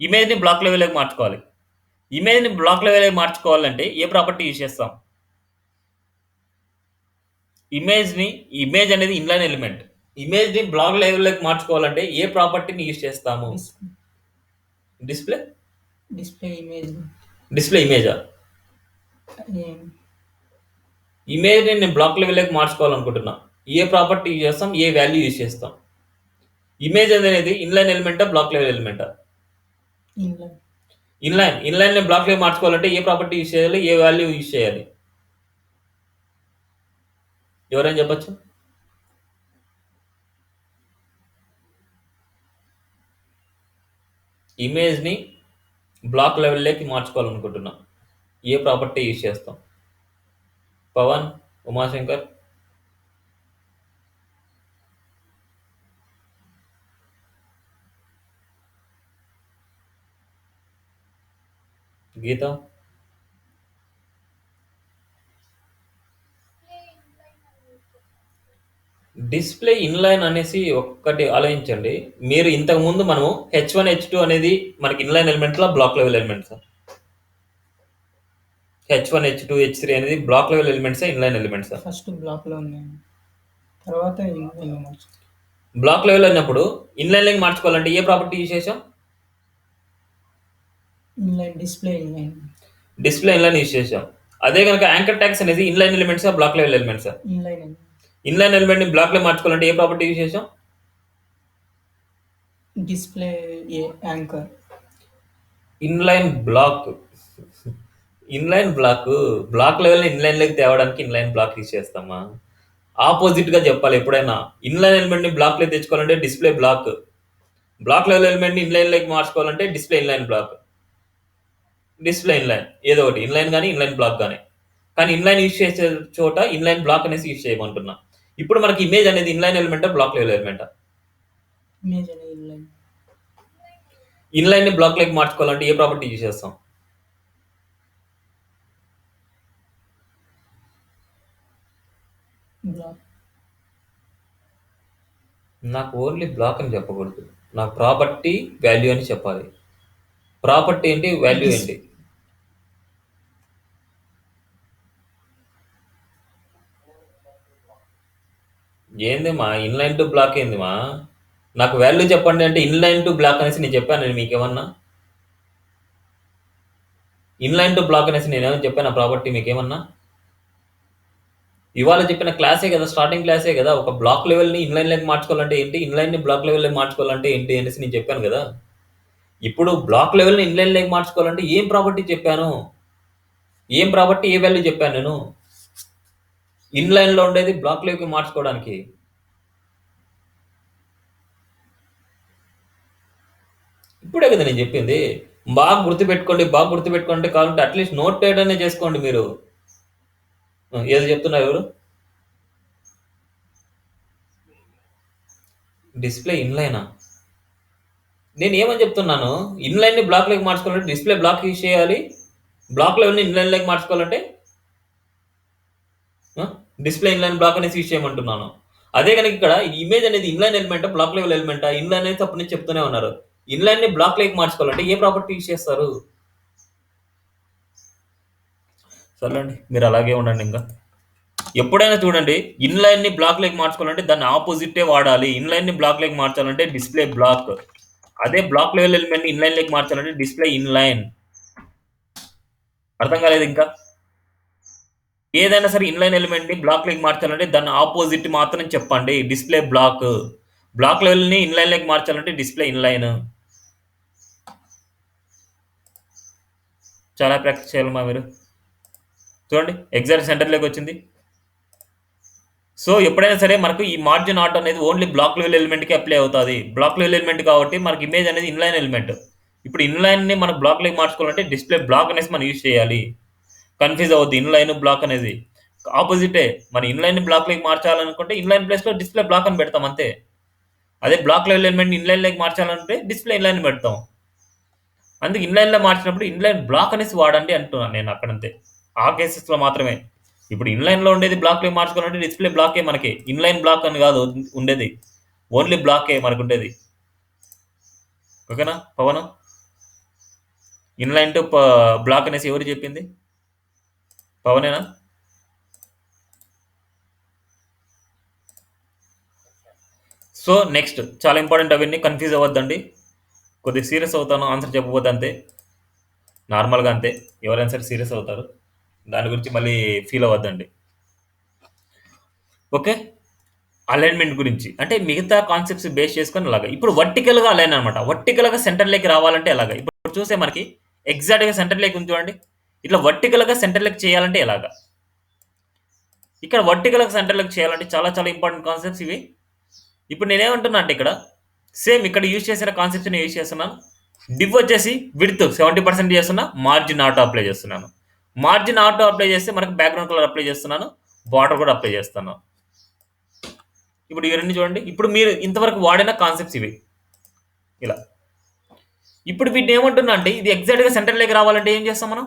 ఇమేజ్ని బ్లాక్ లెవెల్లోకి మార్చుకోవాలి. ఇమేజ్ని బ్లాక్ లెవెల్లోకి మార్చుకోవాలంటే ఏ ప్రాపర్టీ యూజ్ చేస్తాం, ఇమేజ్ అనేది ఇన్లైన్ ఎలిమెంట్. ఇమేజ్ని బ్లాక్ లెవెల్లోకి మార్చుకోవాలంటే ఏ ప్రాపర్టీని యూజ్ చేస్తాము, డిస్ప్లే ఇమేజ్. డిస్ప్లే ఇమేజా, ఇమేజ్ని నేను బ్లాక్ లెవెల్లోకి మార్చుకోవాలనుకుంటున్నా, ఏ ప్రాపర్టీ యూజ్ చేస్తాం, ఏ వాల్యూ యూజ్ చేస్తాం? ఇమేజ్ అనేది ఇన్లైన్ ఎలిమెంటా, బ్లాక్ లెవెల్ ఎలిమెంటా? ఇన్లైన్. ఇన్లైన్ బ్లాక్ లెవెల్ మార్చుకోవాలంటే ఏ ప్రాపర్టీ యూజ్ చేయాలి, ఏ వాల్యూ యూజ్ చేయాలి? ఎవరైనా చెప్పచ్చు? ఇమేజ్ని బ్లాక్ లెవెల్లోకి మార్చుకోవాలనుకుంటున్నా, ఏ ప్రాపర్టీ యూజ్ చేస్తాం? పవన్, ఉమాశంకర్, గీత. డిస్ప్లే ఇన్లైన్ అనేసి ఒక్కటి ఆలోచించండి. మీరు ఇంతకు ముందు మనము H1 H2 అనేది మనకి ఇన్లైన్ ఎలిమెంట్లా, బ్లాక్ లెవెల్ ఎలిమెంట్సా? H1 H2 H3 అనేది బ్లాక్ లెవెల్ ఎలిమెంట్సా, ఇన్లైన్ ఎలిమెంట్సా? ఫస్ట్ బ్లాక్లో ఉన్నాయి, తర్వాత ఇన్లైన్లో మార్చుకోవాలి. బ్లాక్ లెవెల్ అయినప్పుడు ఇన్లైన్లోకి మార్చుకోవాలంటే ఏ ప్రాపర్టీ యూజ్ చేసాం? Inline, display inline. Display inline use చేసాం. అదే కనుక యాంకర్ ట్యాగ్స్ అనేది ఇన్లైన్ ఎలిమెంట్సా, బ్లాక్ లెవెల్ ఎలిమెంట్సా? ఇన్లైన్. ఇన్లైన్ ఎలిమెంట్ని బ్లాక్లో మార్చుకోవాలంటే ఏ ప్రాపర్టీ యూజ్ చేసాం? Display anchor. Inline block block లెవెల్ని ఇన్లైన్లోకి తేవడానికి ఇన్లైన్ బ్లాక్ యూజ్ చేస్తామా? ఆపోజిట్గా చెప్పాలి ఎప్పుడైనా. ఇన్లైన్ ఎలిమెంట్ని బ్లాక్లోకి తెచ్చుకోవాలంటే డిస్ప్లే బ్లాక్ లెవెల్ ఎలిమెంట్ని ఇన్లైన్లోకి మార్చుకోవాలంటే display inline block, display inline, ఏదో ఒకటి ఇన్లైన్ కానీ ఇన్లైన్ బ్లాక్ కానీ. కానీ ఇన్లైన్ యూజ్ చేసే చోట ఇన్లైన్ బ్లాక్ అనేసి యూజ్ చేయమంటున్నా. ఇప్పుడు మనకి ఇమేజ్ అనేది ఇన్లైన్ ఎలిమెంటా, బ్లాక్ లెవెల్ ఎలిమెంటా? ఇమేజ్ అనేది ఇన్లైన్. ఇన్లైన్ని బ్లాక్లోకి మార్చుకోవాలంటే ఏ ప్రాపర్టీ యూజ్ చేస్తాం? బ్లాక్. నాకు ఓన్లీ బ్లాక్ అని చెప్పకూడదు, నాకు ప్రాపర్టీ వాల్యూ అని చెప్పాలి. ప్రాపర్టీ ఏంటి, వాల్యూ ఏంటి? ఏంది మా ఇన్లైన్ టు బ్లాక్ ఏంది మా? నాకు వాల్యూ చెప్పండి అంటే ఇన్లైన్ టు బ్లాక్ అనేసి నేను చెప్పాను. నేను మీకేమన్నా ఇన్లైన్ టు బ్లాక్ అనేసి నేనేమన్నా చెప్పాను ప్రాపర్టీ మీకేమన్నా? ఇవాళ చెప్పిన క్లాసే కదా, స్టార్టింగ్ క్లాసే కదా. ఒక బ్లాక్ లెవెల్ని ఇన్లైన్లోకి మార్చుకోవాలంటే ఏంటి, ఇన్లైన్ని బ్లాక్ లెవెల్లోకి మార్చుకోవాలంటే ఏంటి అనేసి నేను చెప్పాను కదా. ఇప్పుడు బ్లాక్ లెవెల్ని ఇన్లైన్లోకి మార్చుకోవాలంటే ఏం ప్రాపర్టీ చెప్పాను, ఏం ప్రాపర్టీ, ఏ వాల్యూ చెప్పాను నేను? ఇన్లైన్లో ఉండేది బ్లాక్ లెవెల్కి మార్చుకోవడానికి. ఇప్పుడే కదా నేను చెప్పింది. బాగా గుర్తుపెట్టుకోండి కావాలంటే అట్లీస్ట్ నోట్ అనే చేసుకోండి మీరు. ఏదో చెప్తున్నారు ఎవరు? డిస్ప్లే ఇన్లైనా? నేను ఏమని చెప్తున్నాను, ఇన్లైన్ని బ్లాక్లోకి మార్చుకోవాలంటే డిస్ప్లే బ్లాక్ యూజ్ చేయాలి, బ్లాక్ లెవెల్ని ఇన్లైన్లోకి మార్చుకోవాలంటే డిస్ప్లే ఇన్లైన్ బ్లాక్ అనేసి యూజ్ చేయమంటున్నాను. అదే కనుక ఇక్కడ ఇమేజ్ అనేది ఇన్లైన్ ఎలిమెంటా, బ్లాక్ లెవెల్ ఎలిమెంటా? ఇన్లైన్ అనేది అప్పటి నుంచి చెప్తూనే ఉన్నారు. ఇన్లైన్ని బ్లాక్లోకి మార్చుకోవాలంటే ఏ ప్రాపర్టీ యూజ్ చేస్తారు? సర్లేండి, మీరు అలాగే ఉండండి. ఇంకా ఎప్పుడైనా చూడండి, ఇన్లైన్ని బ్లాక్లోకి మార్చుకోవాలంటే దాన్ని ఆపోజిటే వాడాలి. ఇన్లైన్ని బ్లాక్లోకి మార్చాలంటే డిస్ప్లే బ్లాక్, అదే బ్లాక్ లెవెల్ ఎలిమెంట్ ఇన్లైన్లోకి మార్చాలంటే డిస్ప్లే ఇన్లైన్. అర్థం కాలేదు ఇంకా? ఏదైనా సరే ఇన్లైన్ ఎలిమెంట్ని బ్లాక్లోకి మార్చాలంటే దాన్ని ఆపోజిట్ మాత్రం చెప్పండి. డిస్ప్లే బ్లాక్ లెవెల్ని ఇన్లైన్లోకి మార్చాలంటే డిస్ప్లే ఇన్లైన్. చాలా ప్రాక్టీస్ చేయాలమ్మా మీరు. చూడండి, ఎగ్జాక్ట్ సెంటర్లోకి వచ్చింది. సో ఎప్పుడైనా సరే మనకు ఈ మార్జిన్ ఆటో అనేది ఓన్లీ బ్లాక్ లెవెల్ ఎలిమెంట్కి అప్లై అవుతుంది. బ్లాక్ లెవెల్ ఎలిమెంట్ కాబట్టి మనకి ఇమేజ్ అనేది ఇన్లైన్ ఎలిమెంట్. ఇప్పుడు ఇన్లైన్ని మనం బ్లాక్లోకి మార్చుకోవాలంటే డిస్ప్లే బ్లాక్ అనేసి మనం యూజ్ చేయాలి. కన్ఫ్యూజ్ అవ్వద్దు, ఇన్లైన్ బ్లాక్ అనేది ఆపోజిటే. మన ఇన్లైన్ బ్లాక్లోకి మార్చాలనుకుంటే ఇన్లైన్ ప్లేస్లో డిస్ప్లే బ్లాక్ అని పెడతాం అంతే. అదే బ్లాక్ లెవెల్ ఎలిమెంట్ ఇన్లైన్లోకి మార్చాలంటే డిస్ప్లే ఇన్లైన్ పెడతాం. అందుకే ఇన్లైన్లో మార్చినప్పుడు ఇన్లైన్ బ్లాక్ అనేసి వాడండి అంటున్నాను నేను అక్కడంతే, ఆ కేసెస్లో మాత్రమే. ఇప్పుడు ఇన్లైన్లో ఉండేది బ్లాక్లోకి మార్చుకోవాలంటే డిస్ప్లే బ్లాకే మనకి, ఇన్లైన్ బ్లాక్ అని కాదు ఉండేది, ఓన్లీ బ్లాకే మనకు ఉండేది. ఓకేనా పవన్? ఇన్లైన్ టు బ్లాక్ అనేసి ఎవరు చెప్పింది? పవనేనా? సో నెక్స్ట్ చాలా ఇంపార్టెంట్, అవన్నీ కన్ఫ్యూజ్ అవ్వద్దండి. కొద్దిగా సీరియస్ అవుతాను ఆన్సర్ చెప్పబోతే అంతే, నార్మల్గా అంతే. ఎవరైనా సరే సీరియస్ అవుతారు, దాని గురించి మళ్ళీ ఫీల్ అవ్వద్దండి. ఓకే. అలైన్మెంట్ గురించి అంటే మిగతా కాన్సెప్ట్స్ బేస్ చేసుకొని అలాగా ఇప్పుడు వర్టికల్గా అలైన్ అనమాట. వర్టికల్గా సెంటర్లోకి రావాలంటే ఎలాగా? ఇప్పుడు చూస్తే మనకి ఎగ్జాక్ట్గా సెంటర్లోకి ఉంది చూడండి. ఇట్లా వర్టికల్గా సెంటర్లోకి చేయాలంటే ఎలాగా? ఇక్కడ వర్టికల్గా సెంటర్లోకి చేయాలంటే చాలా చాలా ఇంపార్టెంట్ కాన్సెప్ట్స్ ఇవి. ఇప్పుడు నేనేమంటున్నా అంటే ఇక్కడ సేమ్ ఇక్కడ యూజ్ చేసిన కాన్సెప్ట్స్ యూజ్ చేస్తున్నాను. డివ్ వచ్చేసి విడ్త్ 70% చేస్తున్నా, మార్జిన్ ఆటో అప్లై చేస్తున్నాను. మార్జిన్ ఆటో అప్లై చేస్తే మనకు బ్యాక్గ్రౌండ్ కలర్ అప్లై చేస్తున్నాను, బార్డర్ కూడా అప్లై చేస్తున్నాను. ఇప్పుడు ఈ రెండు చూడండి. ఇప్పుడు మీరు ఇంతవరకు వాడిన కాన్సెప్ట్స్ ఇవి ఇలా. ఇప్పుడు వీటిని ఏమంటున్నా అంటే ఇది ఎగ్జాక్ట్గా సెంటర్లోకి రావాలంటే ఏం చేస్తాం మనం?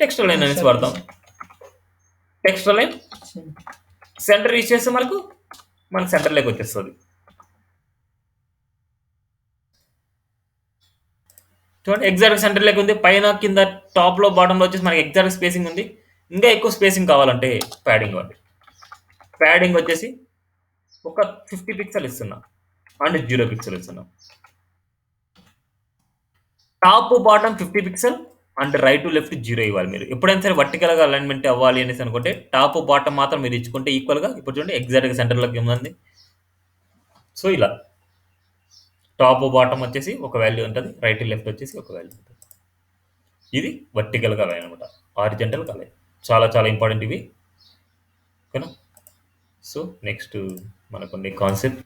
టెక్స్ట్ లైన్ అనేసి వాడతాం. టెక్స్ట్ లైన్ సెంటర్ యూజ్ చేస్తే మనకు సెంటర్లోకి వచ్చేస్తుంది. చూడండి ఎగ్జాక్ట్ సెంటర్లోకి ఉంది. పైన కింద టాప్లో బాటంలో వచ్చేసి మనకి ఎగ్జాక్ట్ స్పేసింగ్ ఉంది. ఇంకా ఎక్కువ స్పేసింగ్ కావాలంటే ప్యాడింగ్ ఉంది. ప్యాడింగ్ వచ్చేసి ఒక 50 పిక్సెల్ ఇస్తున్నా అండ్ 0 పిక్సెల్ ఇస్తున్నా. Top bottom 50 pixel and right to left 0 ఇవ్వాలి. మీరు ఎప్పుడైనా సరే వర్టికల్గా అలైన్మెంట్ అవ్వాలి అనేసి అనుకుంటే టాప్ బాటమ్ మాత్రం మీరు ఇచ్చుకుంటే ఈక్వల్గా. ఇప్పుడు చూడండి ఎగ్జాక్ట్గా సెంటర్లోకి ఉంది. సో ఇలా టాప్ బాటమ్ వచ్చేసి ఒక వాల్యూ ఉంటుంది, రైట్ లెఫ్ట్ వచ్చేసి ఒక వాల్యూ ఉంటుంది. ఇది వర్టికల్గా అలైన్ అనమాట. హారిజంటల్ అలైన్ చాలా చాలా ఇంపార్టెంట్ ఇవి. ఓకేనా? సో నెక్స్ట్ మనకు కాన్సెప్ట్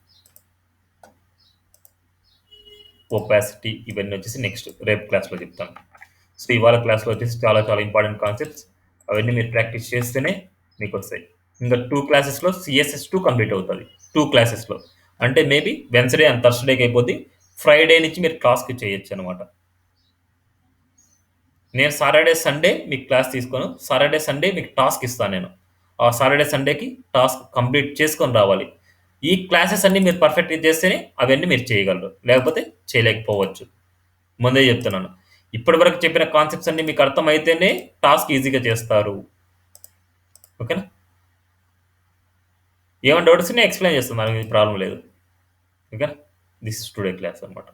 ఒపాసిటీ ఇవన్నీ వచ్చేసి నెక్స్ట్ రేపు క్లాస్లో చెప్తాను. సో ఇవాళ క్లాస్లో వచ్చేసి చాలా చాలా ఇంపార్టెంట్ కాన్సెప్ట్స్ అవన్నీ మీరు ప్రాక్టీస్ చేస్తేనే మీకు వస్తాయి. ఇంకా 2 క్లాసెస్లో CSS2 కంప్లీట్ అవుతుంది. 2 క్లాసెస్లో అంటే మేబీ వెన్స్డే అండ్ థర్స్డేకి అయిపోద్ది. ఫ్రైడే నుంచి మీరు క్లాస్కి చేయొచ్చు అనమాట. నేను సాటర్డే సండే మీకు క్లాస్ తీసుకోను. సాటర్డే సండే మీకు టాస్క్ ఇస్తాను నేను. ఆ సాటర్డే సండేకి టాస్క్ కంప్లీట్ చేసుకొని రావాలి. ఈ క్లాసెస్ అన్నీ మీరు పర్ఫెక్ట్గా చేస్తేనే అవన్నీ మీరు చేయగలరు, లేకపోతే చేయలేకపోవచ్చు. ముందే చెప్తున్నాను. ఇప్పటి వరకు చెప్పిన కాన్సెప్ట్స్ అన్నీ మీకు అర్థమైతేనే టాస్క్ ఈజీగా చేస్తారు. ఓకేనా? ఏమైనా డౌట్స్ నేను ఎక్స్ప్లెయిన్ చేస్తున్నాను, ప్రాబ్లం లేదు. ఓకేనా? దిస్ టుడే క్లాస్ అనమాట.